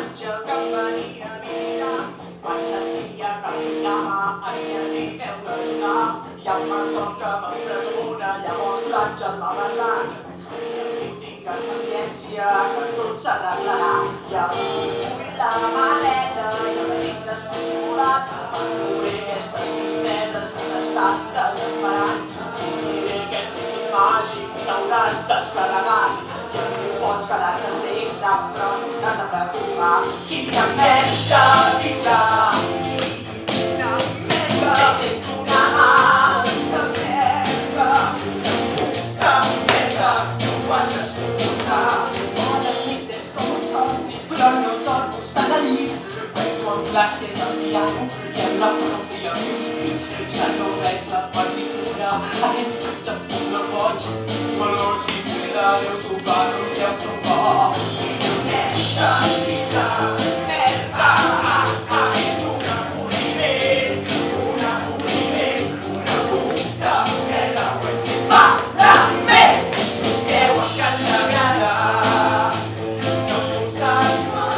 viatge que em venia a visitar. Quan sentia que cridava en mi animeu de donar. Hi ha un malson que m'empresona, llavors l'àngel va parlar. Tu tingues paciència, que tot s'arreglarà. I avui la maleta i el desig descontrolat m'enduré aquestes tristeses que han estat desesperant. Diré aquest líquid màgic que t'hauràs descarregat. I amb mi pots quedar-te cec, saps, però no t'has de preocupar. Quina merda viurà, quina merda. Només tens una mà, una merda, una merda, no ho has de suportar. Bones nit és com un somni, però no dormo estant al llit. Penso en classes al piano i en la profe i els meus crits. Ja no res la partitura, aquest cop de punt boig. Valors i cuidaré el tocar-ho, ja ho som bo. Quina merda, quina merda, és un avorriment, una puta merda, ho hem fet malament. Creuen que ens agrada, no t'ho saps mai.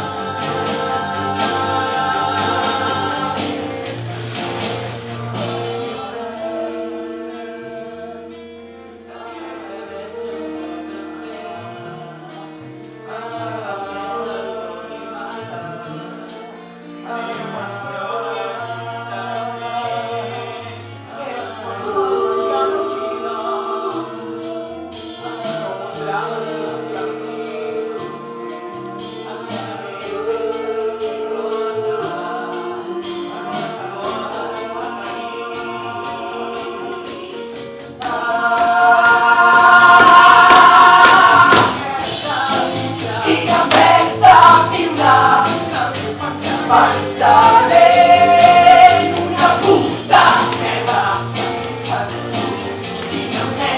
Pensaré en una puta merda. Quina merda.